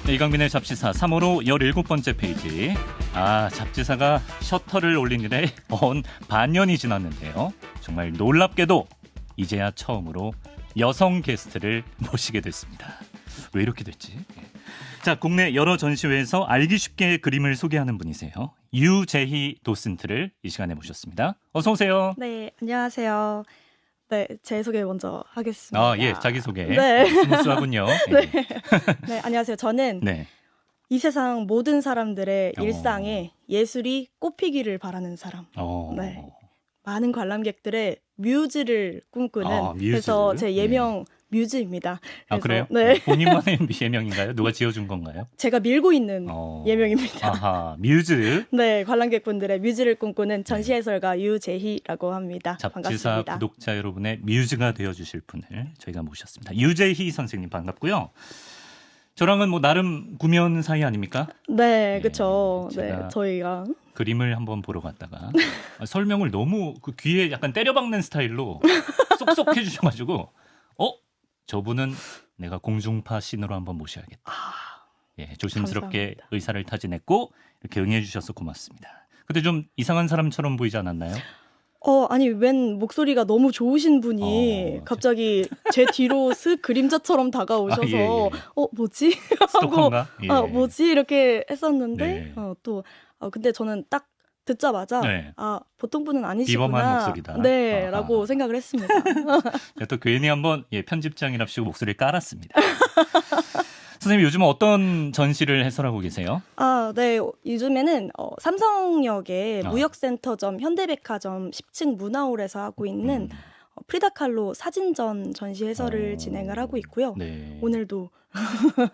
네, 이강민의 잡지사 3호로 17번째 페이지. 잡지사가 셔터를 올린 이래 언 반년이 지났는데요. 정말 놀랍게도 이제야 처음으로 여성 게스트를 모시게 됐습니다. 왜 이렇게 됐지? 자, 국내 여러 전시회에서 알기 쉽게 그림을 소개하는 분이세요. 유재희 도슨트를 이 시간에 모셨습니다. 어서 오세요. 네, 안녕하세요. 네, 제 소개 먼저 하겠습니다. 예, 자기소개. 네. 스무스하군요. 네. 네, 안녕하세요. 저는 네. 이 세상 모든 사람들의 일상에 예술이 꽃피기를 바라는 사람. 네. 많은 관람객들의 뮤즈를 꿈꾸는 뮤즈. 그래서 제 예명 뮤즈입니다. 그래요? 네. 본인만의 예명인가요? 누가 지어준 건가요? 제가 밀고 있는 예명입니다. 아하, 뮤즈. 네, 관람객분들의 뮤즈를 꿈꾸는 전시 해설가 유재희라고 합니다. 잡지사 반갑습니다. 구독자 여러분의 뮤즈가 되어주실 분을 저희가 모셨습니다. 유재희 선생님 반갑고요. 저랑은 뭐 나름 구면 사이 아닙니까? 네, 그렇죠. 제가 네, 저희가 그림을 한번 보러 갔다가 설명을 너무 그 귀에 약간 때려박는 스타일로 쏙쏙 해주셔가지고 저분은 내가 공중파 신으로 한번 모셔야겠다. 조심스럽게 감사합니다. 의사를 타진했고 이렇게 응해주셔서 고맙습니다. 근데 좀 이상한 사람처럼 보이지 않았나요? 아니 웬 목소리가 너무 좋으신 분이 갑자기 제 뒤로 슥 그림자처럼 다가오셔서 예. 뭐지? 스토커인가? 예. 뭐지? 이렇게 했었는데 네. 근데 저는 딱 듣자마자 네. 보통 분은 아니시구나. 비범한 목소리다. 네, 아하. 라고 생각을 했습니다. 제가 또 괜히 한번 편집장이랍시고 목소리를 깔았습니다. 선생님 요즘 어떤 전시를 해설하고 계세요? 네. 요즘에는 삼성역의 아. 무역센터점 현대백화점 10층 문화홀에서 하고 있는 프리다칼로 사진전 전시 해설을 진행을 하고 있고요. 네. 오늘도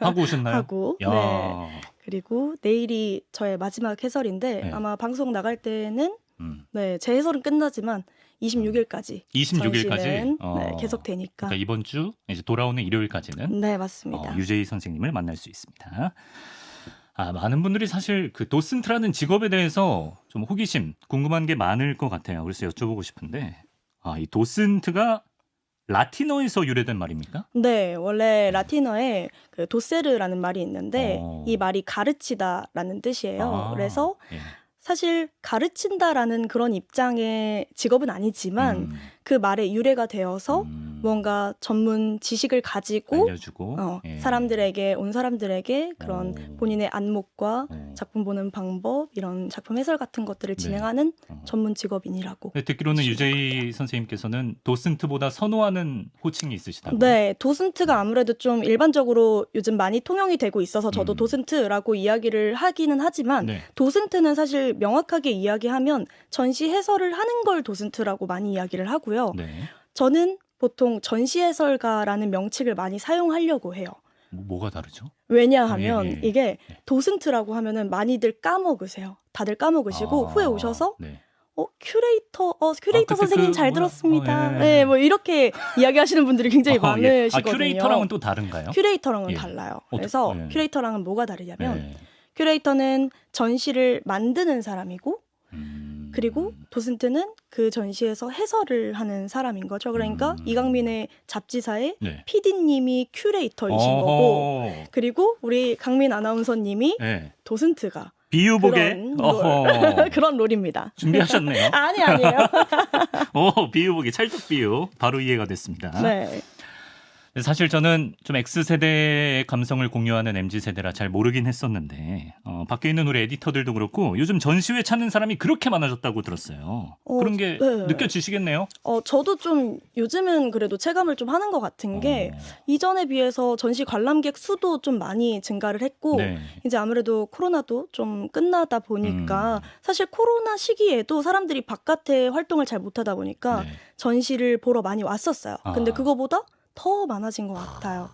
하고 오셨나요? 하고 야. 네. 그리고 내일이 저의 마지막 해설인데 네. 아마 방송 나갈 때는 네. 제 해설은 끝나지만 26일까지 26일까지 전시는 계속되니까. 그러니까 이번 주 이제 돌아오는 일요일까지는 네, 맞습니다. 유재희 선생님을 만날 수 있습니다. 많은 분들이 사실 그 도슨트라는 직업에 대해서 좀 호기심, 궁금한 게 많을 것 같아요. 그래서 여쭤보고 싶은데 이 도슨트가 라틴어에서 유래된 말입니까? 네, 원래 라틴어에 그 도세르라는 말이 있는데 이 말이 가르치다라는 뜻이에요. 그래서 예. 사실 가르친다라는 그런 입장의 직업은 아니지만 그 말에 유래가 되어서 뭔가 전문 지식을 가지고 알려주고 사람들에게 온 사람들에게 그런 본인의 안목과 작품 보는 방법 이런 작품 해설 같은 것들을 진행하는 전문 직업인이라고. 듣기로는 유재희 선생님께서는 도슨트보다 선호하는 호칭이 있으시다고. 네, 도슨트가 아무래도 좀 일반적으로 요즘 많이 통용이 되고 있어서 저도 도슨트라고 이야기를 하기는 하지만 네. 도슨트는 사실 명확하게 이야기하면 전시 해설을 하는 걸 도슨트라고 많이 이야기를 하고요. 네. 저는 보통 전시 해설가라는 명칭을 많이 사용하려고 해요. 뭐가 다르죠? 왜냐하면 이게 도슨트라고 하면은 많이들 까먹으세요. 다들 까먹으시고 후에 오셔서 큐레이터 선생님 잘 들었습니다. 네, 뭐 이렇게 이야기하시는 분들이 굉장히 많으시거든요. 큐레이터랑은 또 다른가요? 큐레이터랑은 달라요. 그래서 큐레이터랑은 뭐가 다르냐면 큐레이터는 전시를 만드는 사람이고 그리고 도슨트는 그 전시에서 해설을 하는 사람인 거죠. 그러니까 이강민의 잡지사의 PD님이 큐레이터이신 거고 그리고 우리 강민 아나운서님이 도슨트가 비유복에 그런 롤입니다. 준비하셨네요. 아니에요. 비유복이 찰떡 비유 바로 이해가 됐습니다. 네. 사실 저는 좀 X세대의 감성을 공유하는 MZ세대라 잘 모르긴 했었는데 밖에 있는 우리 에디터들도 그렇고 요즘 전시회 찾는 사람이 그렇게 많아졌다고 들었어요. 그런 게 느껴지시겠네요? 저도 좀 요즘은 그래도 체감을 좀 하는 것 같은 게 이전에 비해서 전시 관람객 수도 좀 많이 증가를 했고 이제 아무래도 코로나도 좀 끝나다 보니까 사실 코로나 시기에도 사람들이 바깥에 활동을 잘 못하다 보니까 전시를 보러 많이 왔었어요. 근데 그거보다 더 많아진 것 같아요.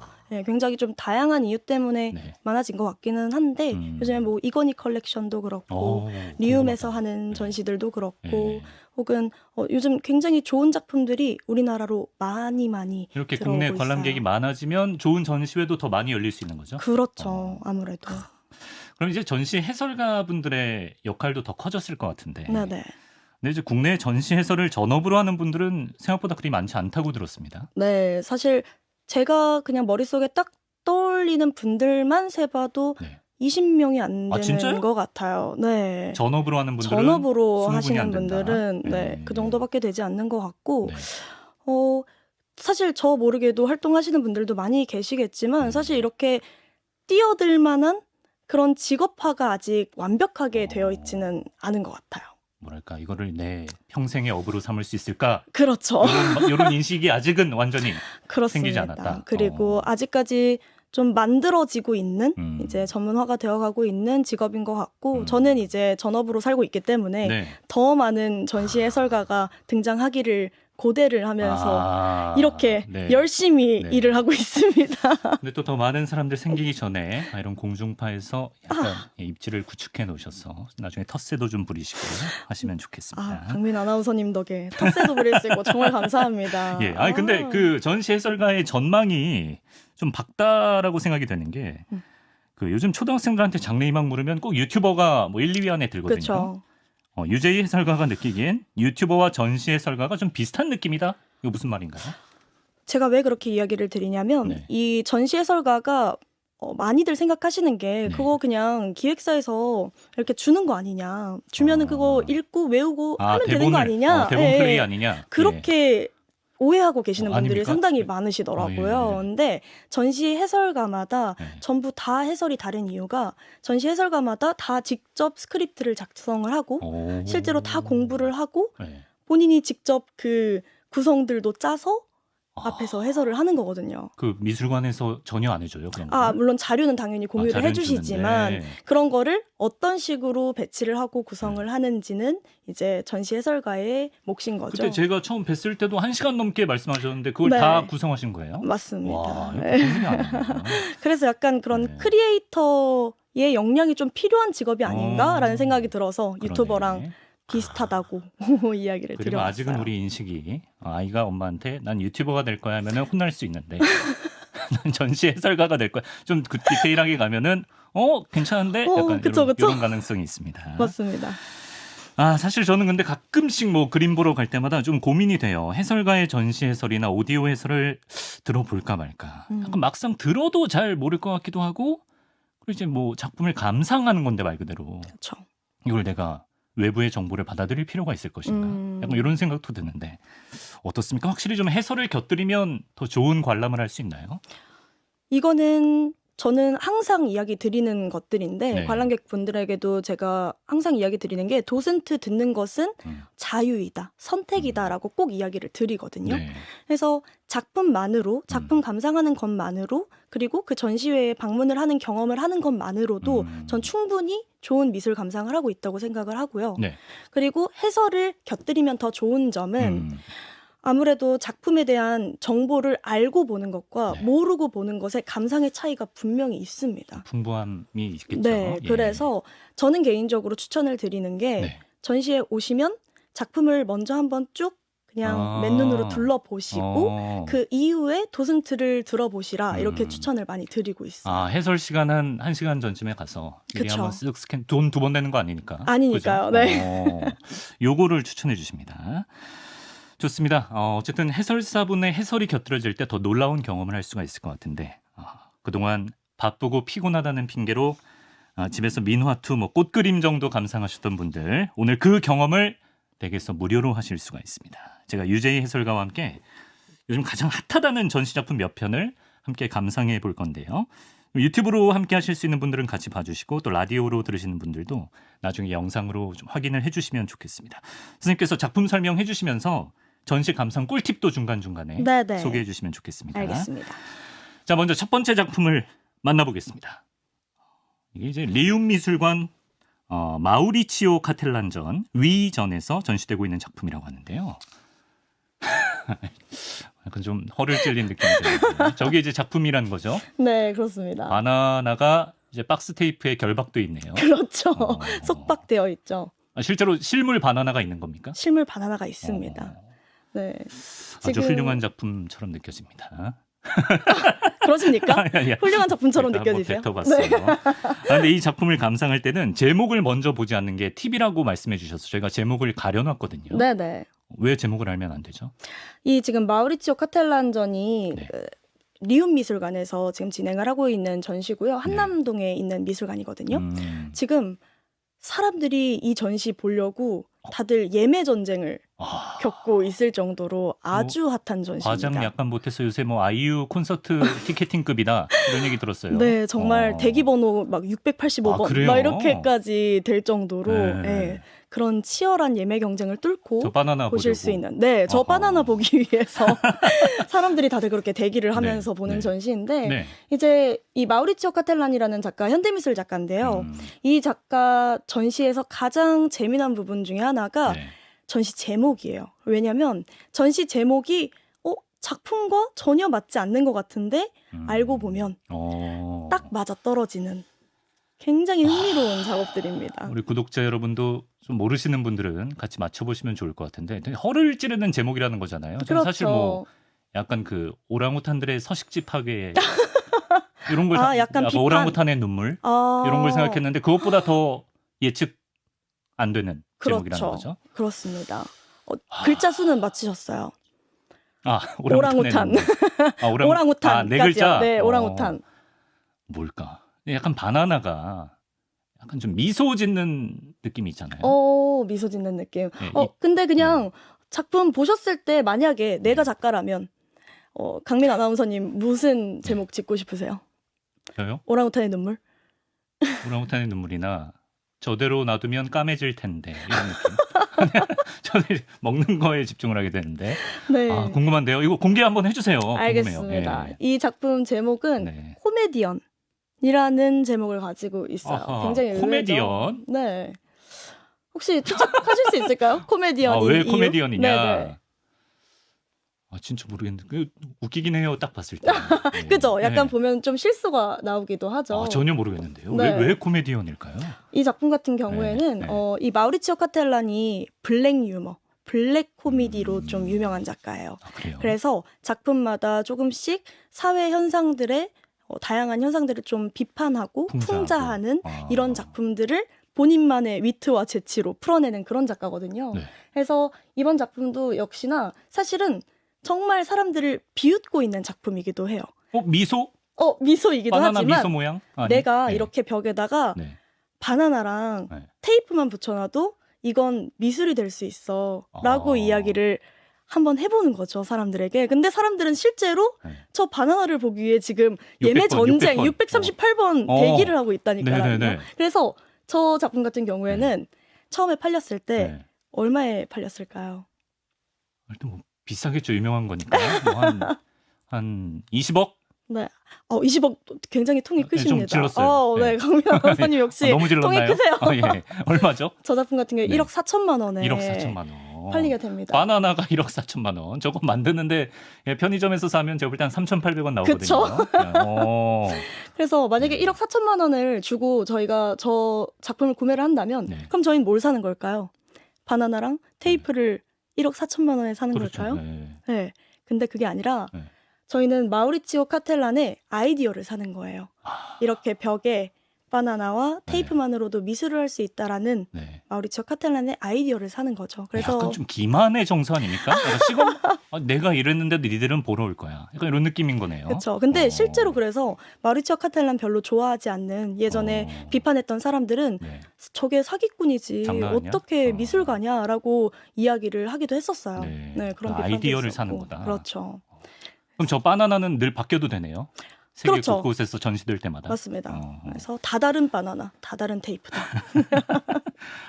굉장히 좀 다양한 이유 때문에 많아진 것 같기는 한데 요즘에 뭐 이건희 컬렉션도 그렇고 리움에서 하는 전시들도 그렇고 혹은 요즘 굉장히 좋은 작품들이 우리나라로 많이 이렇게 들어오고 국내 있어요. 관람객이 많아지면 좋은 전시회도 더 많이 열릴 수 있는 거죠? 그렇죠. 아무래도. 그럼 이제 전시 해설가 분들의 역할도 더 커졌을 것 같은데 네네. 근데 이제 국내 전시 해설을 전업으로 하는 분들은 생각보다 그리 많지 않다고 들었습니다. 네, 사실 제가 그냥 머릿속에 딱 떠올리는 분들만 세봐도 네. 20명이 안 아, 되는 진짜요? 것 같아요. 네. 전업으로 하는 분들은 전업으로 20분이 하시는 안 된다. 분들은 네. 그 정도밖에 되지 않는 것 같고 네. 사실 저 모르게도 활동하시는 분들도 많이 계시겠지만 음. 사실 이렇게 뛰어들 만한 그런 직업화가 아직 완벽하게 되어 있지는 않은 것 같아요. 뭐랄까 이거를 내 평생의 업으로 삼을 수 있을까? 그렇죠. 이런 인식이 아직은 완전히 생기지 그렇습니다. 않았다. 그리고 아직까지 좀 만들어지고 있는 이제 음. 전문화가 되어가고 있는 직업인 것 같고 음. 저는 이제 전업으로 살고 있기 때문에 네. 더 많은 전시 해설가가 등장하기를 고대를 하면서 이렇게 네. 열심히 네. 일을 하고 있습니다. 근데 또 더 많은 사람들 생기기 전에 이런 공중파에서 약간 입지를 구축해 놓으셔서 나중에 텃세도 좀 부리시고 하시면 좋겠습니다. 박민 아나운서님 덕에 텃세도 부릴 수 있고 정말 감사합니다. 예. 근데 그 전시 해설가의 전망이 좀 밝다라고 생각이 되는 게 그 요즘 초등학생들한테 장래희망 물으면 꼭 유튜버가 뭐 1, 2위 안에 들거든요. 그렇죠. 유재희 해설가가 느끼기엔 유튜버와 전시 해설가가 좀 비슷한 느낌이다. 이거 무슨 말인가요? 제가 왜 그렇게 이야기를 드리냐면 네. 이 전시 해설가가 많이들 생각하시는 게 네. 그거 그냥 기획사에서 이렇게 주는 거 아니냐. 주면은 그거 읽고 외우고 하면 되는 거 아니냐. 대본 예, 플레이 예. 아니냐. 그렇게 오해하고 계시는 분들이 아닙니까? 상당히 많으시더라고요. 예. 근데 전시 해설가마다 네. 전부 다 해설이 다른 이유가 전시 해설가마다 다 직접 스크립트를 작성을 하고 오. 실제로 다 공부를 하고 네. 본인이 직접 그 구성들도 짜서 앞에서 해설을 하는 거거든요. 그 미술관에서 전혀 안 해줘요 그런 거. 물론 자료는 당연히 공유를 자료는 해주시지만 주는데. 그런 거를 어떤 식으로 배치를 하고 구성을 하는지는 이제 전시 해설가의 몫인 거죠. 그때 제가 처음 뵀을 때도 1시간 넘게 말씀하셨는데 그걸 네. 다 구성하신 거예요? 맞습니다. 와, 이거 네. 보통이 아니에요. 그래서 약간 그런 네. 크리에이터의 역량이 좀 필요한 직업이 아닌가라는 생각이 들어서 그러네. 유튜버랑 비슷하다고 이야기를 그리고 드려봤어요. 아직은 우리 인식이 아이가 엄마한테 난 유튜버가 될 거야 하면은 혼날 수 있는데 난 전시 해설가가 될 거야. 좀 그 디테일하게 가면은 괜찮은데 약간 그쵸. 이런 가능성이 있습니다. 맞습니다. 사실 저는 근데 가끔씩 뭐 그림 보러 갈 때마다 좀 고민이 돼요. 해설가의 전시 해설이나 오디오 해설을 들어볼까 말까. 약간 막상 들어도 잘 모를 것 같기도 하고 그리고 이제 뭐 작품을 감상하는 건데 말 그대로 그렇죠. 이걸 내가 외부의 정보를 받아들일 필요가 있을 것인가. 약간 이런 생각도 드는데 어떻습니까? 확실히 좀 해설을 곁들이면 더 좋은 관람을 할 수 있나요? 이거는 저는 항상 이야기 드리는 것들인데 네. 관람객 분들에게도 제가 항상 이야기 드리는 게 도슨트 듣는 것은 자유이다, 선택이다라고 꼭 이야기를 드리거든요. 네. 그래서 작품만으로 작품 감상하는 것만으로 그리고 그 전시회에 방문을 하는 경험을 하는 것만으로도 전 충분히 좋은 미술 감상을 하고 있다고 생각을 하고요. 네. 그리고 해설을 곁들이면 더 좋은 점은 아무래도 작품에 대한 정보를 알고 보는 것과 네. 모르고 보는 것의 감상의 차이가 분명히 있습니다. 풍부함이 있겠죠. 네, 예. 그래서 저는 개인적으로 추천을 드리는 게 네. 전시에 오시면 작품을 먼저 한번 쭉 그냥 맨눈으로 둘러보시고 그 이후에 도슨트를 들어보시라 이렇게 추천을 많이 드리고 있어요. 해설 시간은 1시간 전쯤에 가서 미리 그쵸. 한번 쓱 스캔 돈 2번 내는 거 아니니까. 아니니까요. 그죠? 네. 요거를 추천해 주십니다. 좋습니다. 어쨌든 해설사분의 해설이 곁들여질 때 더 놀라운 경험을 할 수가 있을 것 같은데 그동안 바쁘고 피곤하다는 핑계로 집에서 민화투, 꽃그림 정도 감상하셨던 분들 오늘 그 경험을 댁에서 무료로 하실 수가 있습니다. 제가 유재희 해설가와 함께 요즘 가장 핫하다는 전시작품 몇 편을 함께 감상해 볼 건데요. 유튜브로 함께 하실 수 있는 분들은 같이 봐주시고 또 라디오로 들으시는 분들도 나중에 영상으로 좀 확인을 해주시면 좋겠습니다. 선생님께서 작품 설명해 주시면서 전시 감상 꿀팁도 중간중간에 네네. 소개해 주시면 좋겠습니다. 알겠습니다. 자, 먼저 첫 번째 작품을 만나보겠습니다. 이게 이제 리움 미술관 마우리치오 카텔란전 위전에서 전시되고 있는 작품이라고 하는데요. 약간 좀 허를 찔린 느낌이 드는데 저게 이제 작품이라는 거죠. 네, 그렇습니다. 바나나가 이제 박스 테이프에 결박돼 있네요. 그렇죠. 속박되어 있죠. 실제로 실물 바나나가 있는 겁니까? 실물 바나나가 있습니다. 네. 아주 훌륭한 작품처럼 느껴집니다. 그러십니까? 훌륭한 작품처럼 일단 느껴지세요? 뱉어봤어요. 근데 이 작품을 감상할 때는 제목을 먼저 보지 않는 게 팁이라고 말씀해 주셔서 저희가 제목을 가려놨거든요. 네네. 왜 제목을 알면 안 되죠? 이 지금 마우리치오 카텔란전이 네. 리움미술관에서 지금 진행을 하고 있는 전시고요. 네. 한남동에 있는 미술관이거든요. 음. 지금 사람들이 이 전시 보려고 다들 예매 전쟁을 아, 겪고 있을 정도로 아주 핫한 과장 전시입니다. 약간 못해서 요새 뭐 아이유 콘서트 티켓팅급이다 이런 얘기 들었어요. 네, 정말 대기 번호 막 아, 685번 그래요? 막 이렇게까지 될 정도로 네. 예, 그런 치열한 예매 경쟁을 저 뚫고 바나나 보실 보려고. 수 있는 네, 저 어허. 바나나 보기 위해서 사람들이 다들 그렇게 대기를 하면서 네, 보는 네. 전시인데 네. 이제 이 마우리치오 카텔란이라는 작가 현대미술 작가인데요. 음, 이 작가 전시에서 가장 재미난 부분 중에 하나가 네. 전시 제목이에요. 왜냐하면 전시 제목이 작품과 전혀 맞지 않는 것 같은데 알고 보면 딱 맞아 떨어지는 굉장히 흥미로운 작업들입니다. 우리 구독자 여러분도 좀 모르시는 분들은 같이 맞춰보시면 좋을 것 같은데 되게 허를 찌르는 제목이라는 거잖아요. 저는 그렇죠. 사실 뭐 약간 그 오랑우탄들의 서식지 파괴 이런 걸 약간 비판. 오랑우탄의 눈물 이런 걸 생각했는데 그것보다 더 예측 안 되는 제목이라는 그렇죠. 거죠. 그렇습니다. 글자 수는 맞히셨어요. 아, 오랑우탄. 아, 오랑우탄. 네 글자. 네, 오랑우탄. 뭘까? 약간 바나나가 약간 좀 미소 짓는 느낌이 있잖아요. 미소 짓는 느낌. 네, 근데 그냥 작품 보셨을 때 만약에 내가 작가라면 강민 아나운서님 무슨 제목 짓고 싶으세요? 저요? 오랑우탄의 눈물? 오랑우탄의 눈물이나 저대로 놔두면 까매질 텐데 이런 느낌. 저는 먹는 거에 집중을 하게 되는데. 네. 아, 궁금한데요. 이거 공개 한번 해주세요. 알겠습니다. 궁금해요. 예. 이 작품 제목은 네. 코미디언이라는 제목을 가지고 있어요. 아하, 굉장히 의외죠? 코미디언? 네. 혹시 추측하실 수 있을까요? 코미디언인 왜 이유? 코미디언이냐? 네네. 아, 진짜 모르겠는데 웃기긴 해요. 딱 봤을 때. 네. 그죠? 약간 네. 보면 좀 실수가 나오기도 하죠. 아, 전혀 모르겠는데요. 네. 왜 코미디언일까요? 이 작품 같은 경우에는 네. 이 마우리치오 카텔란이 블랙 유머, 블랙 코미디로 좀 유명한 작가예요. 아, 그래요? 그래서 작품마다 조금씩 사회 현상들의 다양한 현상들을 좀 비판하고 풍자하는 이런 작품들을 본인만의 위트와 재치로 풀어내는 그런 작가거든요. 네. 그래서 이번 작품도 역시나 사실은 정말 사람들을 비웃고 있는 작품이기도 해요. 미소? 미소이기도 바나나 하지만 미소 모양? 아니? 내가 네. 이렇게 벽에다가 네. 바나나랑 네. 테이프만 붙여놔도 이건 미술이 될 수 있어 라고 이야기를 한번 해보는 거죠, 사람들에게. 근데 사람들은 실제로 저 바나나를 보기 위해 지금 600번, 예매 전쟁 600번. 638번 대기를 하고 있다니까요. 네네네. 그래서 저 작품 같은 경우에는 처음에 팔렸을 때 네. 얼마에 팔렸을까요? 일단 뭐 비싸겠죠. 유명한 거니까. 뭐 한 20억? 네. 20억 굉장히 통이 크십니다. 좀 질렀어요. 네, 강민 아나운서님 역시 너무 질렀나요? 통이 크세요. 예. 얼마죠? 저 작품 같은 경우에 네. 1억 4천만 원에 1억 4천만 원. 팔리게 됩니다. 바나나가 1억 4천만 원. 저거 만드는데 편의점에서 사면 제가 볼 때 한 3,800원 나오거든요. 그쵸? 그래서 만약에 1억 4천만 원을 주고 저희가 저 작품을 구매를 한다면 네. 그럼 저희는 뭘 사는 걸까요? 바나나랑 테이프를 1억 4천만 원에 사는 그렇죠. 걸까요? 네. 네. 근데 그게 아니라 네. 저희는 마우리치오 카텔란의 아이디어를 사는 거예요. 이렇게 벽에 바나나와 테이프만으로도 미술을 할 수 있다라는 네. 마우리치오 카텔란의 아이디어를 사는 거죠. 그래서 약간 좀 기만의 정서 아닙니까? 시간 내가 이랬는데도 니들은 보러 올 거야. 약간 이런 느낌인 거네요. 그렇죠. 근데 실제로 그래서 마우리치오 카텔란 별로 좋아하지 않는 예전에 비판했던 사람들은 네. 저게 사기꾼이지 장난 아니야? 어떻게 미술가냐라고 이야기를 하기도 했었어요. 네. 그런 비판도 아이디어를 있었고. 사는 거다. 그렇죠. 그럼 저 바나나는 늘 바뀌어도 되네요. 세계 그렇죠. 곳곳에서 전시될 때마다. 맞습니다. 그래서 다 다른 바나나, 다 다른 테이프다.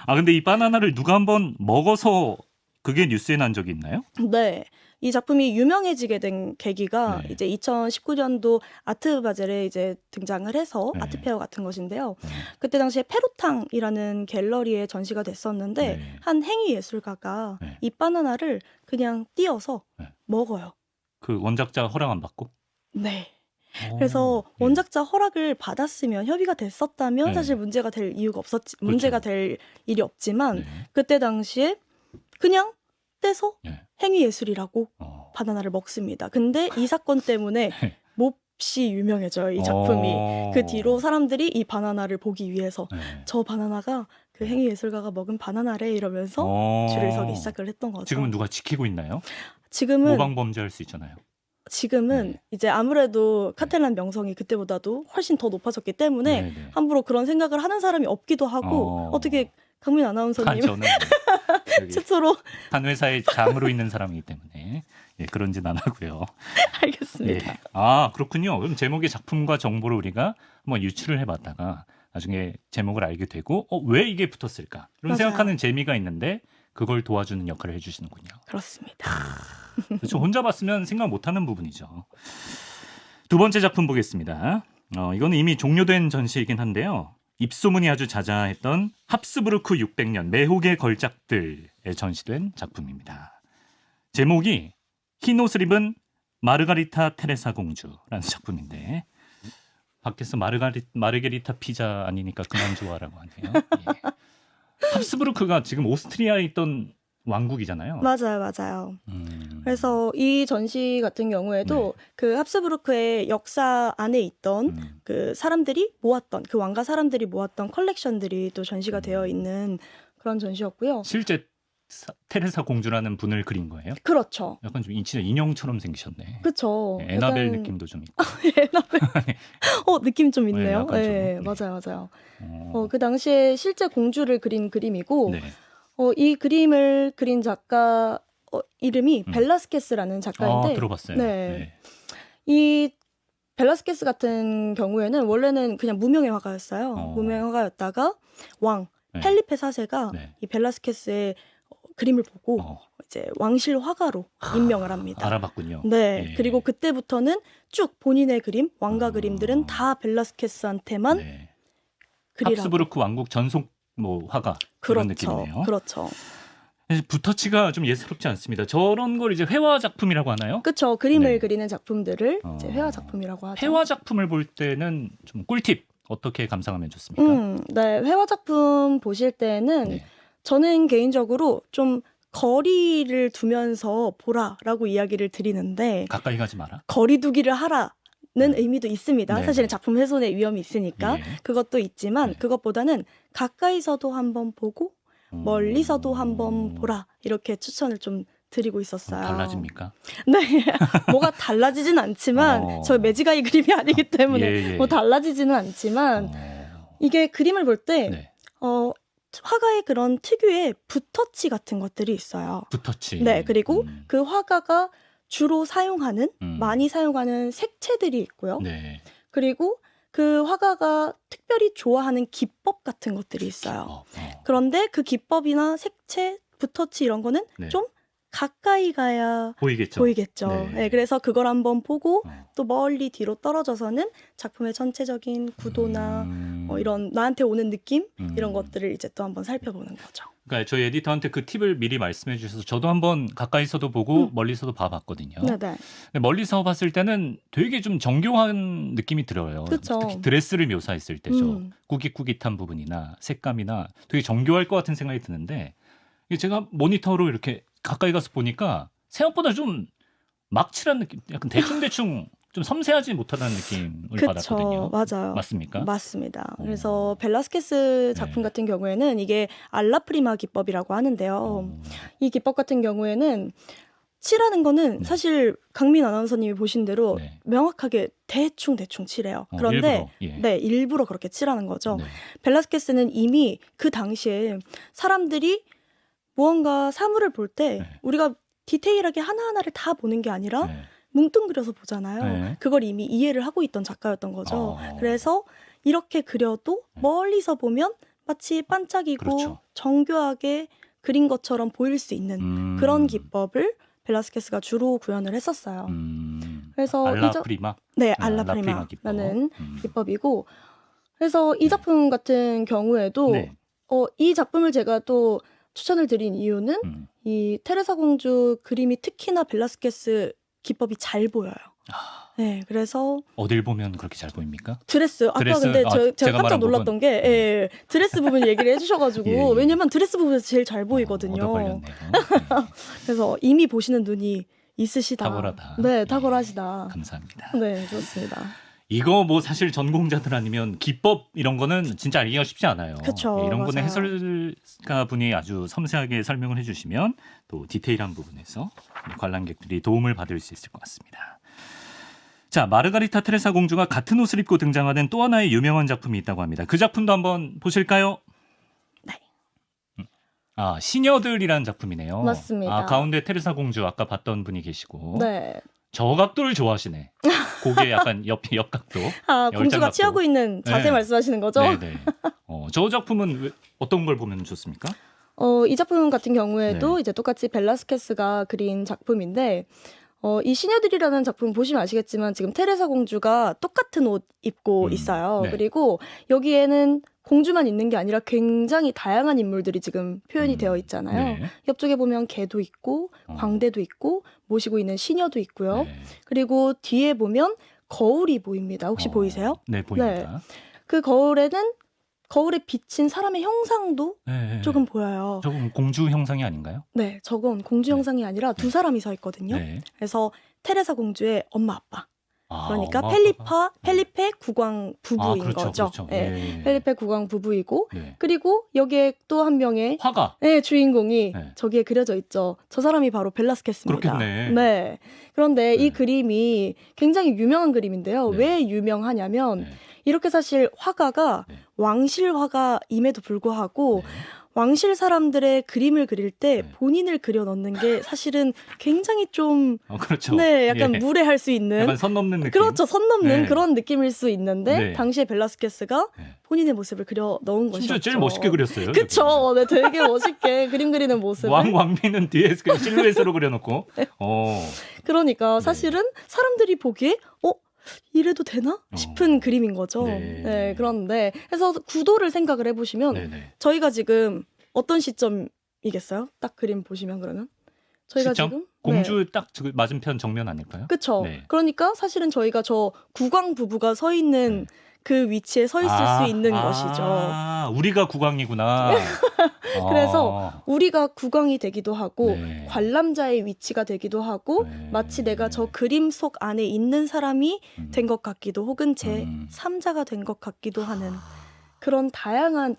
근데 이 바나나를 누가 한번 먹어서 그게 뉴스에 난 적이 있나요? 네. 이 작품이 유명해지게 된 계기가 네. 이제 2019년도 아트바젤에 이제 등장을 해서 네. 아트페어 같은 것인데요. 네. 그때 당시에 페루탕이라는 갤러리에 전시가 됐었는데 네. 한 행위 예술가가 네. 이 바나나를 그냥 띄어서 네. 먹어요. 그 원작자 허락 안 받고? 네. 그래서 예. 원작자 허락을 받았으면 협의가 됐었다면 네. 사실 문제가 될 이유가 없었지 그렇죠. 문제가 될 일이 없지만 네. 그때 당시에 그냥 떼서 네. 행위 예술이라고 바나나를 먹습니다. 근데 이 사건 때문에 몹시 유명해져요, 이 작품이. 그 뒤로 사람들이 이 바나나를 보기 위해서 네. 저 바나나가 그 행위 예술가가 먹은 바나나래 이러면서 줄을 서기 시작을 했던 거죠. 지금은 누가 지키고 있나요? 지금은 모방 범죄할 수 있잖아요. 지금은 네. 이제 아무래도 카텔란 명성이 그때보다도 훨씬 더 높아졌기 때문에 네네. 함부로 그런 생각을 하는 사람이 없기도 하고 어떻게 강민 아나운서님 저는 여기 최초로 한 회사의 장으로 있는 사람이기 때문에 예, 그런 짓 안 하고요. 알겠습니다. 예. 아, 그렇군요. 그럼 제목의 작품과 정보를 우리가 한번 유출을 해봤다가 나중에 제목을 알게 되고 왜 이게 붙었을까? 이런 맞아요. 생각하는 재미가 있는데 그걸 도와주는 역할을 해주시는군요. 그렇습니다. 그렇죠. 혼자 봤으면 생각 못하는 부분이죠. 두 번째 작품 보겠습니다. 이거는 이미 종료된 전시이긴 한데요. 입소문이 아주 자자했던 합스부르크 600년 매혹의 걸작들에 전시된 작품입니다. 제목이 흰 옷을 입은 마르가리타 테레사 공주라는 작품인데 밖에서 마르게리타 피자 아니니까 그만 좋아라고 하네요. 예. 합스부르크가 지금 오스트리아에 있던 왕국이잖아요. 맞아요. 그래서 이 전시 같은 경우에도 그 합스부르크의 역사 안에 있던 그 사람들이 모았던 그 왕가 사람들이 모았던 컬렉션들이 또 전시가 되어 있는 그런 전시였고요. 실제 테레사 공주라는 분을 그린 거예요? 그렇죠. 약간 좀 진짜 인형처럼 생기셨네. 그렇죠. 네, 에나벨 약간 느낌도 좀 있고. 에나벨. 느낌 좀 있네요. 약간 좀, 네, 네. 맞아요. 그 당시에 실제 공주를 그린 그림이고 네. 이 그림을 그린 작가 이름이 벨라스케스라는 작가인데 들어봤어요. 네. 이 벨라스케스 같은 경우에는 원래는 그냥 무명의 화가였어요. 무명의 화가였다가 왕 네. 펠리페 4세가 네. 이 벨라스케스의 그림을 보고 이제 왕실 화가로 임명을 합니다. 알아봤군요. 네. 예. 그리고 그때부터는 쭉 본인의 그림, 왕가 그림들은 다 벨라스케스한테만 네. 그리라고. 합스부르크 왕국 전속 화가 그런 느낌이네요. 그렇죠. 붓터치가 좀 예사롭지 않습니다. 저런 걸 이제 회화 작품이라고 하나요? 그렇죠. 그림을 네. 그리는 작품들을 이제 회화 작품이라고 하죠. 회화 작품을 볼 때는 좀 꿀팁 어떻게 감상하면 좋습니까? 네. 회화 작품 보실 때는 네. 저는 개인적으로 좀 거리를 두면서 보라라고 이야기를 드리는데 가까이 가지 마라. 거리두기를 하라는 의미도 있습니다. 네. 사실은 작품 훼손의 위험이 있으니까 예. 그것도 있지만 네. 그것보다는 가까이서도 한번 보고 멀리서도 한번 보라 이렇게 추천을 좀 드리고 있었어요. 달라집니까? 네, 뭐가 달라지진 않지만 저 매지가이 그림이 아니기 때문에 뭐 달라지지는 않지만 이게 그림을 볼 때 네. 화가의 그런 특유의 붓터치 같은 것들이 있어요. 붓터치. 네, 그리고 그 화가가 주로 사용하는 많이 사용하는 색채들이 있고요. 네. 그리고 그 화가가 특별히 좋아하는 기법 같은 것들이 있어요. 그런데 그 기법이나 색채, 붓터치 이런 거는 네. 좀 가까이 가야 보이겠죠. 네. 네, 그래서 그걸 한번 보고 또 멀리 뒤로 떨어져서는 작품의 전체적인 구도나 이런 나한테 오는 느낌 이런 것들을 이제 또 한번 살펴보는 거죠. 그러니까 저희 에디터한테 그 팁을 미리 말씀해 주셔서 저도 한번 가까이서도 보고 멀리서도 봐봤거든요. 네네. 근데 멀리서 봤을 때는 되게 좀 정교한 느낌이 들어요. 그쵸. 특히 드레스를 묘사했을 때죠. 꾸깃꾸깃한 부분이나 색감이나 되게 정교할 것 같은 생각이 드는데 이게 제가 모니터로 이렇게 가까이 가서 보니까 생각보다 좀 막칠한 느낌, 약간 대충대충 좀 섬세하지 못하다는 느낌을 받았거든요. 맞아요. 맞습니까? 맞습니다. 그래서 벨라스케스 작품 같은 경우에는 이게 알라프리마 기법이라고 하는데요. 이 기법 같은 경우에는 칠하는 거는 사실 강민 아나운서님이 보신 대로 명확하게 대충 칠해요. 그런데 일부러 그렇게 칠하는 거죠. 벨라스케스는 이미 그 당시에 사람들이 무언가 사물을 볼 때 우리가 디테일하게 하나하나를 다 보는 게 아니라 뭉뚱그려서 보잖아요. 그걸 이미 이해를 하고 있던 작가였던 거죠. 그래서 이렇게 그려도 멀리서 보면 마치 반짝이고 정교하게 그린 것처럼 보일 수 있는 그런 기법을 벨라스케스가 주로 구현을 했었어요. 그래서 알라프리마? 알라프리마라는 기법이고 그래서 이 작품 같은 경우에도 이 작품을 제가 또 추천을 드린 이유는 이 테레사 공주 그림이 특히나 벨라스케스 기법이 잘 보여요. 네, 그래서 어딜 보면 그렇게 잘 보입니까? 드레스. 아까 드레스? 근데 제가 깜짝 놀랐던 게 드레스 부분 얘기를 해주셔가지고 왜냐면 드레스 부분에서 제일 잘 보이거든요. 얻어걸렸네요. 그래서 이미 보시는 눈이 있으시다. 탁월하다. 네, 탁월하시다. 감사합니다. 네, 좋습니다. 이거 뭐 사실 전공자들 아니면 기법 이런 거는 진짜 알기가 쉽지 않아요. 그쵸, 이런 거는 맞아요. 해설가 분이 아주 섬세하게 설명을 해주시면 또 디테일한 부분에서 관람객들이 도움을 받을 수 있을 것 같습니다. 자, 마르가리타 테레사 공주가 같은 옷을 입고 등장하는 또 하나의 유명한 작품이 있다고 합니다. 그 작품도 한번 보실까요? 네. 아, 시녀들이라는 작품이네요. 맞습니다. 아, 가운데 테레사 공주 아까 봤던 분이 계시고. 네. 저 각도를 좋아하시네. 고개 약간 옆각도. 아, 공주가 열장각도. 취하고 있는 자세 네. 말씀하시는 거죠? 네네. 저 작품은 어떤 걸 보면 좋습니까? 이 작품 같은 경우에도 네. 이제 똑같이 벨라스케스가 그린 작품인데 이 시녀들이라는 작품 보시면 아시겠지만 지금 테레사 공주가 똑같은 옷 입고 있어요. 네. 그리고 여기에는 공주만 있는 게 아니라 굉장히 다양한 인물들이 지금 표현이 되어 있잖아요. 네. 옆쪽에 보면 개도 있고 광대도 있고 모시고 있는 시녀도 있고요. 네. 그리고 뒤에 보면 거울이 보입니다. 혹시 보이세요? 네, 보입니다. 그 거울에는 거울에 비친 사람의 형상도 네. 조금 보여요. 조금 공주 형상이 아닌가요? 네, 저건 공주 형상이 아니라 두 사람이 서 있거든요. 네. 그래서 테레사 공주의 엄마 아빠. 아, 그러니까 엄마, 아빠가? 펠리페 국왕 부부인 그렇죠, 거죠. 그렇죠. 네, 예. 펠리페 국왕 부부이고 네. 그리고 여기에 또 한 명의 화가. 주인공이 네. 저기에 그려져 있죠. 저 사람이 바로 벨라스케스입니다. 그렇겠네. 네. 그런데 네. 이 그림이 굉장히 유명한 그림인데요. 네. 왜 유명하냐면 네. 이렇게 사실 화가가 네. 왕실 화가임에도 불구하고 네. 왕실 사람들의 그림을 그릴 때 네. 본인을 그려 넣는 게 사실은 굉장히 좀 그렇죠. 네, 약간 예. 무례할 수 있는 약간 선 넘는 느낌. 그렇죠. 선 넘는 네. 그런 느낌일 수 있는데 네. 당시에 벨라스케스가 네. 본인의 모습을 그려 넣은 것이죠. 진짜 제일 멋있게 그렸어요. 그쵸. 네, 되게 멋있게 그림 그리는 모습을. 왕비는 뒤에 그냥 실루엣으로 그려놓고. 네. 어. 그러니까 네. 사실은 사람들이 보기에 이래도 되나 싶은 그림인 거죠. 네. 네, 그런데 그래서 구도를 생각을 해보시면 네네. 저희가 지금 어떤 시점이겠어요? 딱 그림 보시면 그러면 저희가 시점? 지금 공주 딱 맞은편 정면 아닐까요? 그쵸. 네. 그러니까 사실은 저희가 저 국왕 부부가 서 있는 그 위치에 서 있을 수 있는 것이죠. 아, 우리가 국왕이구나. 그래서 우리가 국왕이 되기도 하고 네. 관람자의 위치가 되기도 하고 네. 마치 내가 저 그림 속 안에 있는 사람이 된 것 같기도 혹은 제 3자가 된 것 같기도 하는 그런 다양한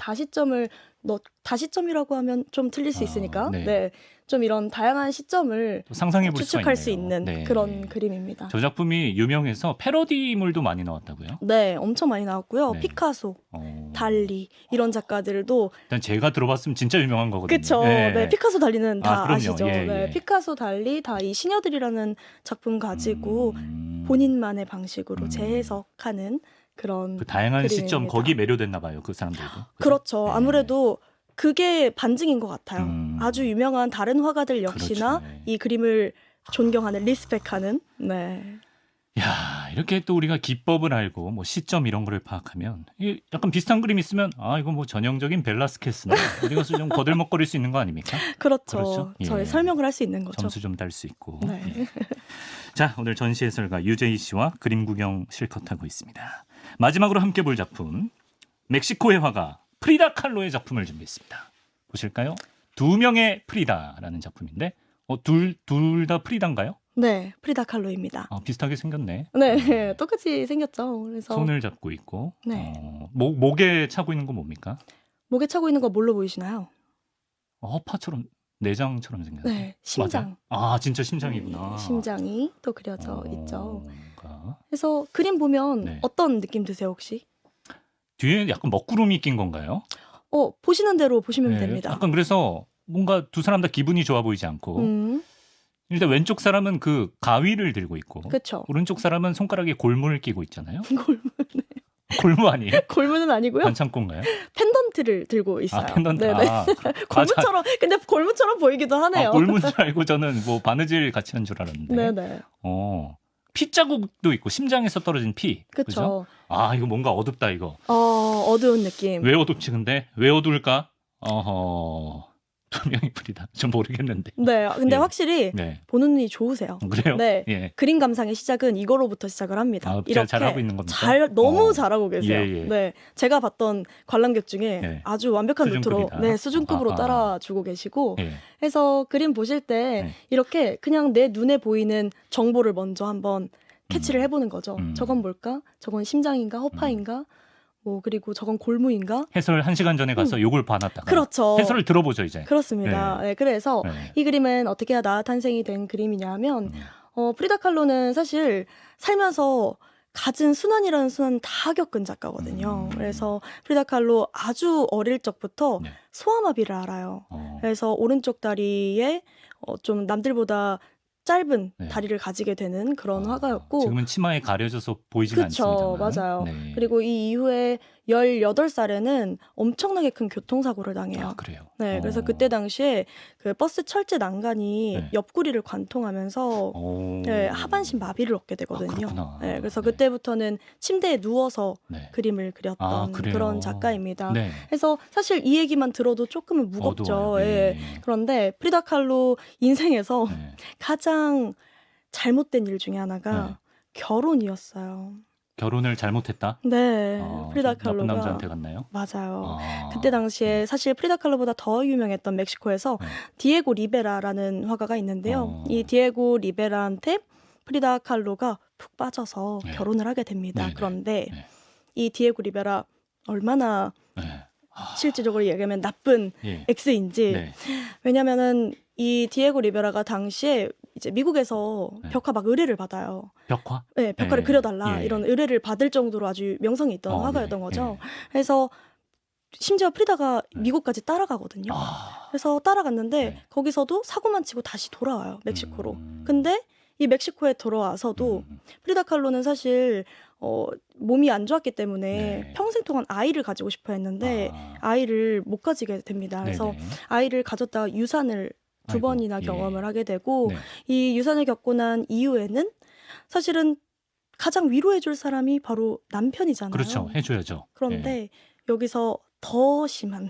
다시점이라고 하면 좀 틀릴 수 있으니까 네. 네. 좀 이런 다양한 시점을 상상해 볼 수가 추측할 수 있네요. 있는 네. 그런 그림입니다. 저 작품이 유명해서 패러디물도 많이 나왔다고요? 네, 엄청 많이 나왔고요. 네. 피카소, 어. 달리 이런 작가들도 일단 제가 들어봤으면 진짜 유명한 거거든요. 그쵸. 네, 피카소 달리는 다 그럼요. 아시죠. 예, 네, 예. 피카소 달리 다 이 시녀들이라는 작품 가지고 본인만의 방식으로 재해석하는 그런 그 다양한 그림입니다. 시점 거기 매료됐나 봐요. 그 사람들도. 그렇죠. 네. 아무래도 그게 반증인 것 같아요. 아주 유명한 다른 화가들 역시나 그렇죠. 네. 이 그림을 존경하는 리스펙하는 네. 야, 이렇게 또 우리가 기법을 알고 뭐 시점 이런 거를 파악하면 이게 약간 비슷한 그림 있으면 이거 뭐 전형적인 벨라스케스나 어디 가서 좀 거들먹거릴 수 있는 거 아닙니까? 그렇죠. 그렇죠? 예. 저희 설명을 할 수 있는 거죠. 점수 좀 딸 수 있고. 네. 예. 자, 오늘 전시 해설가 유재희 씨와 그림 구경 실컷하고 있습니다. 마지막으로 함께 볼 작품 멕시코의 화가 프리다 칼로의 작품을 준비했습니다. 보실까요? 두 명의 프리다라는 작품인데 둘 다 프리다인가요? 네, 프리다 칼로입니다. 비슷하게 생겼네. 네, 똑같이 생겼죠. 그래서 손을 잡고 있고 네. 목에 차고 있는 건 뭡니까? 목에 차고 있는 거 뭘로 보이시나요? 허파처럼 내장처럼 생겼네. 네, 심장. 맞아요? 진짜 심장이구나. 심장이 또 그려져 있죠. 그런가? 그래서 그림 보면 네. 어떤 느낌 드세요, 혹시? 뒤에 약간 먹구름이 낀 건가요? 보시는 대로 보시면 네, 됩니다. 약간 그래서 뭔가 두 사람 다 기분이 좋아 보이지 않고 일단 왼쪽 사람은 그 가위를 들고 있고 그렇죠. 오른쪽 사람은 손가락에 골무를 끼고 있잖아요. 골무, 골무 아니에요? 골무는 아니고요. 반창고인가요? 펜던트를 들고 있어요. 펜던트. 네네. 골무처럼 근데 골무처럼 보이기도 하네요. 골무인 줄 알고 저는 뭐 바느질 같이 한 줄 알았는데. 네네. 피 자국도 있고 심장에서 떨어진 피. 그렇죠. 이거 뭔가 어둡다 이거. 어두운 느낌. 왜 어둡지 근데? 왜 어두울까? 두 명이 프리다. 좀 모르겠는데. 네, 근데 예. 확실히 네. 보는 눈이 좋으세요. 그래요? 네. 예. 그림 감상의 시작은 이거로부터 시작을 합니다. 이렇게 잘하고 있는 겁니까? 너무 잘하고 계세요. 예, 예. 네, 제가 봤던 관람객 중에 예. 아주 완벽한 루트로 수준급이다. 수준급으로 따라주고 계시고 예. 해서 그림 보실 때 네. 이렇게 그냥 내 눈에 보이는 정보를 먼저 한번 캐치를 해보는 거죠. 저건 뭘까? 저건 심장인가? 허파인가? 뭐 그리고 저건 골무인가? 해설 1시간 전에 가서 요걸 봐놨다가 그렇죠. 해설을 들어보죠 이제. 그렇습니다. 네, 그래서 네. 이 그림은 어떻게 하다 탄생이 된 그림이냐 하면 프리다 칼로는 사실 살면서 갖은 순환이라는 순환 다 겪은 작가거든요. 그래서 프리다 칼로 아주 어릴 적부터 네. 소아마비를 알아요. 그래서 오른쪽 다리에 좀 남들보다 짧은 네. 다리를 가지게 되는 그런 화가였고 지금은 치마에 가려져서 보이진 그쵸, 않습니다만. 맞아요. 네. 그리고 이 이후에 18살에는 엄청나게 큰 교통사고를 당해요. 아, 그래요. 네, 그래서 그때 당시에 그 버스 철제 난간이 네. 옆구리를 관통하면서 네, 하반신 마비를 얻게 되거든요. 그렇구나. 네, 그래서 네. 그때부터는 침대에 누워서 네. 그림을 그렸던 그래요? 그런 작가입니다. 네. 그래서 사실 이 얘기만 들어도 조금은 무겁죠. 어두워요. 예. 예. 그런데 프리다 칼로 인생에서 네. 가장 잘못된 일 중에 하나가 네. 결혼이었어요. 결혼을 잘못했다. 네, 프리다 나쁜 칼로가 남자한테 갔나요? 맞아요. 그때 당시에 사실 프리다 칼로보다 더 유명했던 멕시코에서 네. 디에고 리베라라는 화가가 있는데요. 이 디에고 리베라한테 프리다 칼로가 푹 빠져서 네. 결혼을 하게 됩니다. 네네. 그런데 네. 이 디에고 리베라 얼마나 네. 실질적으로 얘기하면 나쁜 예. X인지 네. 왜냐면은 이 디에고 리베라가 당시에 이제 미국에서 네. 벽화 막 의뢰를 받아요. 벽화? 네, 벽화를 예. 그려달라 예. 이런 의뢰를 받을 정도로 아주 명성이 있던 화가였던 예. 거죠. 예. 그래서 심지어 프리다가 네. 미국까지 따라가거든요. 그래서 따라갔는데 네. 거기서도 사고만 치고 다시 돌아와요, 멕시코로. 음. 근데 이 멕시코에 돌아와서도 프리다 칼로는 사실 몸이 안 좋았기 때문에 네. 평생 동안 아이를 가지고 싶어 했는데 아이를 못 가지게 됩니다. 그래서 네네. 아이를 가졌다가 유산을 두 아이고, 번이나 예. 경험을 하게 되고 네. 이 유산을 겪고 난 이후에는 사실은 가장 위로해줄 사람이 바로 남편이잖아요. 그렇죠. 해줘야죠. 그런데 예. 여기서 더 심한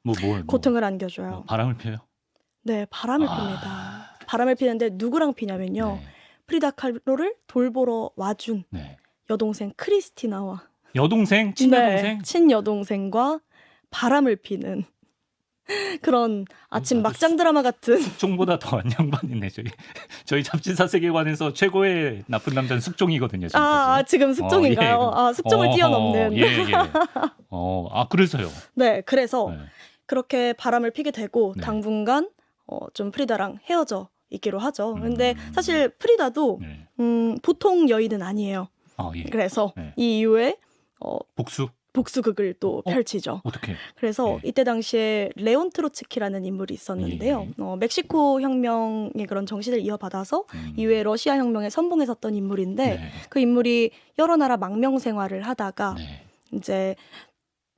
뭘 고통을 안겨줘요. 바람을 펴요? 네, 바람을 핍니다. 바람을 피는데 누구랑 피냐면요. 네. 프리다 칼로를 돌보러 와준 네. 여동생 크리스티나와 여동생? 친여동생? 네, 친여동생과 바람을 피는 그런 아침 나도 막장 드라마 같은 숙종보다 더한 양반이네. 저희 잡지사 세계관에서 최고의 나쁜 남자는 숙종이거든요. 지금까지. 지금 숙종인가요? 예. 숙종을 뛰어넘는. 예, 예. 그래서요. 네, 그래서 네. 그렇게 바람을 피게 되고 네. 당분간 좀 프리다랑 헤어져 있기로 하죠. 근데 사실 프리다도 네. 보통 여인은 아니에요. 예. 그래서 네. 이 이후에 복수? 복수극을 또 펼치죠. 어떻게? 그래서 예. 이때 당시에 레온 트로츠키라는 인물이 있었는데요. 멕시코 혁명의 그런 정신을 이어받아서 이후에 러시아 혁명에 선봉에 섰던 인물인데 네. 그 인물이 여러 나라 망명 생활을 하다가 네. 이제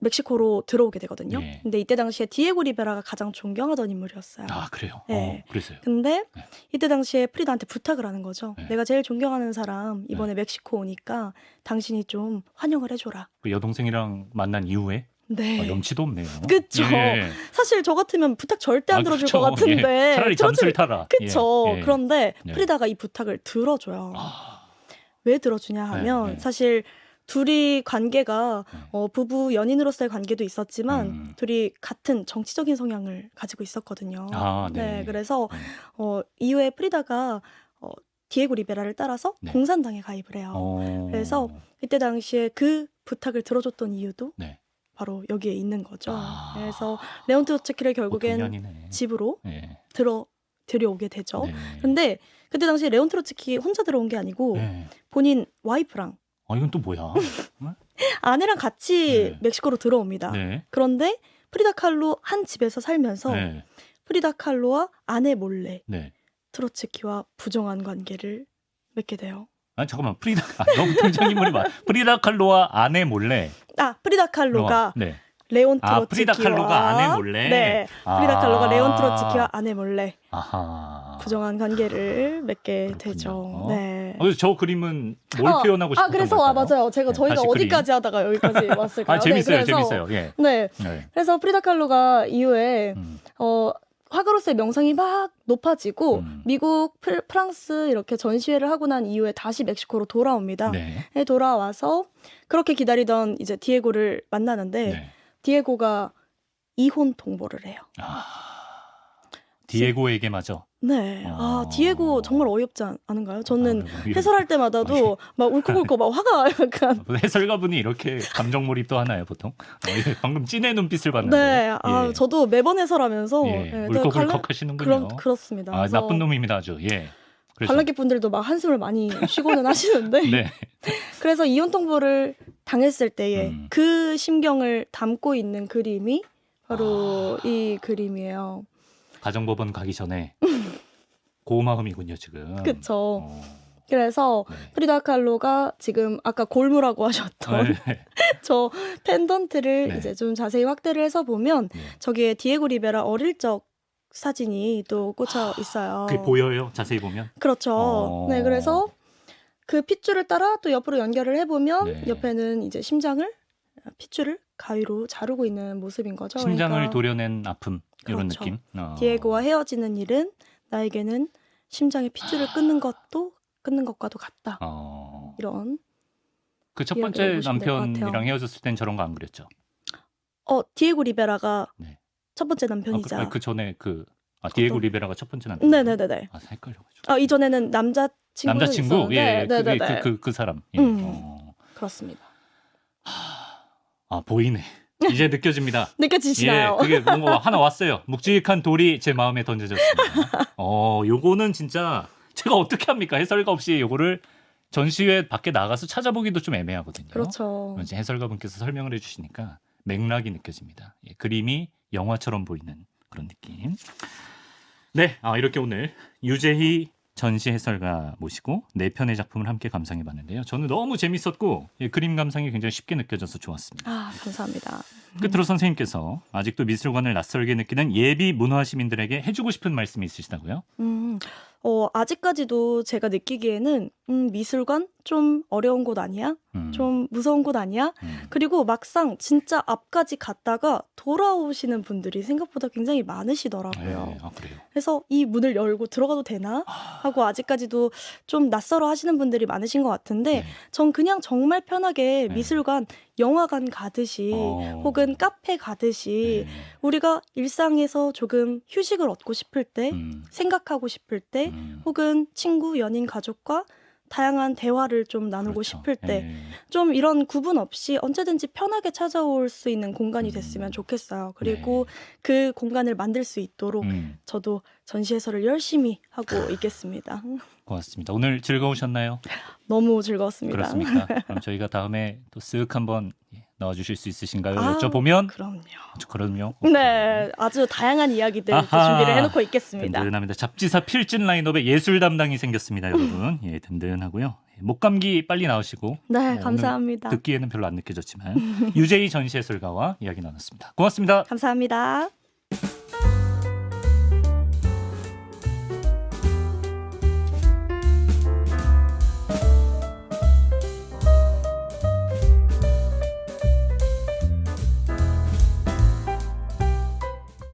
멕시코로 들어오게 되거든요. 네. 근데 이때 당시에 디에고 리베라가 가장 존경하던 인물이었어요. 그래요? 네. 그래서요? 근데 네. 이때 당시에 프리다한테 부탁을 하는 거죠. 네. 내가 제일 존경하는 사람 이번에 멕시코 오니까 당신이 좀 환영을 해줘라. 그 여동생이랑 만난 이후에 네. 염치도 없네요. 그쵸. 예. 사실 저 같으면 부탁 절대 안 들어줄 그렇죠. 것 같은데. 예. 차라리 잠수를 타라. 그쵸. 예. 예. 그런데 네. 프리다가 이 부탁을 들어줘요. 왜 들어주냐 하면 네, 네. 사실 둘이 관계가 부부 연인으로서의 관계도 있었지만 둘이 같은 정치적인 성향을 가지고 있었거든요. 네. 그래서 이후에 프리다가 디에고 리베라를 따라서 네. 공산당에 가입을 해요. 그래서 이때 당시에 그 부탁을 들어줬던 이유도 네. 바로 여기에 있는 거죠. 그래서 레온 트로츠키를 결국엔 인연이네. 집으로 예. 들여오게 되죠. 네. 근데 그때 당시 레온 트로츠키 혼자 들어온 게 아니고 네. 본인 와이프랑 이건 또 뭐야? 아내랑 같이 네. 멕시코로 들어옵니다. 네. 그런데 프리다 칼로 한 집에서 살면서 네. 프리다 칼로와 아내 몰래 네. 트로츠키와 부정한 관계를 맺게 돼요. 잠깐만. 너무 등장인물이 많아. 프리다 칼로와 아내 몰래. 프리다 칼로가 네. 레온 트로츠키와 프리다 칼로가 아내 몰래. 네. 프리다 칼로가 레온 트로츠키와 아내 몰래 부정한 관계를 맺게 되죠. 네. 그래서 저 그림은 뭘 표현하고 싶었던 그래서 걸까요? 맞아요. 저희가 다시 어디까지 하다가 여기까지 왔을까요? 재밌어요. 네, 재밌어요. 예. 네. 그래서 프리다 칼로가 이후에 화가로서의 명성이 막 높아지고 미국, 프랑스 이렇게 전시회를 하고 난 이후에 다시 멕시코로 돌아옵니다. 네. 돌아와서 그렇게 기다리던 이제 디에고를 만나는데 네. 디에고가 이혼 통보를 해요. 디에고에게마저. 네. 디에고 정말 어이없지 않은가요? 저는 해설할 때마다도 막 울컥울컥 막 화가 약간. 해설가분이 이렇게 감정 몰입도 하나요, 보통? 방금 찐의 눈빛을 봤는데. 네. 예. 저도 매번 해설하면서 울컥울컥 하시는군요. 그렇습니다. 나쁜 놈입니다, 아주. 예. 그래서 관람객 분들도 막 한숨을 많이 쉬고는 하시는데 네. 그래서 이혼 통보를 당했을 때에 음. 그 심경을 담고 있는 그림이 바로 이 그림이에요. 가정법원 가기 전에 고마움이군요 지금. 그쵸. 어. 그래서 네. 프리다 칼로가 지금 아까 골무라고 하셨던 네. 저 펜던트를 네. 이제 좀 자세히 확대를 해서 보면 네. 저기에 디에고 리베라 어릴 적 사진이 또 꽂혀 있어요. 그게 보여요? 자세히 보면? 그렇죠. 네, 그래서 그 핏줄을 따라 또 옆으로 연결을 해보면 네. 옆에는 이제 핏줄을 가위로 자르고 있는 모습인 거죠. 심장을 그러니까 도려낸 아픔 이런 그렇죠. 느낌. 디에고와 헤어지는 일은 나에게는 심장의 핏줄을 끊는 것과도 같다. 이런. 그 첫 이야기를 번째 보시면 될것 남편이랑 같아요. 헤어졌을 땐 저런 거 안 그랬죠? 디에고 리베라가 네. 첫 번째 남편이자. 그 전에 디에고 리베라가 첫 번째 남편. 네네네네. 헷갈려가지고. 이전에는 남자친구. 예, 네네네. 그 사람. 예. 그렇습니다. 보이네. 이제 느껴집니다. 느껴지시나요? 예, 그게 뭔가 하나 왔어요. 묵직한 돌이 제 마음에 던져졌습니다. 요거는 진짜 제가 어떻게 합니까? 해설가 없이 요거를 전시회 밖에 나가서 찾아보기도 좀 애매하거든요. 그렇죠. 이제 해설가분께서 설명을 해주시니까 맥락이 느껴집니다. 예, 그림이 영화처럼 보이는 그런 느낌. 네, 이렇게 오늘 유재희 전시 해설가 모시고 4편의 작품을 함께 감상해봤는데요. 저는 너무 재밌었고 그림 감상이 굉장히 쉽게 느껴져서 좋았습니다. 감사합니다. 끝으로 선생님께서 아직도 미술관을 낯설게 느끼는 예비 문화 시민들에게 해주고 싶은 말씀이 있으시다고요? 아직까지도 제가 느끼기에는 미술관 좀 어려운 곳 아니야? 좀 무서운 곳 아니야? 그리고 막상 진짜 앞까지 갔다가 돌아오시는 분들이 생각보다 굉장히 많으시더라고요. 그래요? 그래서 이 문을 열고 들어가도 되나? 하고 아직까지도 좀 낯설어 하시는 분들이 많으신 것 같은데 전 그냥 정말 편하게 미술관, 영화관 가듯이 혹은 카페 가듯이 우리가 일상에서 조금 휴식을 얻고 싶을 때, 생각하고 싶을 때, 혹은 친구, 연인, 가족과 다양한 대화를 좀 나누고 그렇죠. 싶을 때 좀 이런 구분 없이 언제든지 편하게 찾아올 수 있는 공간이 됐으면 좋겠어요. 그리고 그 공간을 만들 수 있도록 저도 전시 해설을 열심히 하고 있겠습니다. 고맙습니다. 오늘 즐거우셨나요? 너무 즐거웠습니다. 그렇습니다. 그럼 저희가 다음에 또 쓱 한번 나와주실 수 있으신가요? 여쭤보면 그럼요. 오케이. 네, 아주 다양한 이야기들 또 준비를 해놓고 있겠습니다. 든든합니다. 잡지사 필진 라인업에 예술 담당이 생겼습니다, 여러분. 예, 든든하고요. 목감기 빨리 나으시고. 네, 감사합니다. 듣기에는 별로 안 느껴졌지만 유재희 전시해설가와 이야기 나눴습니다. 고맙습니다. 감사합니다.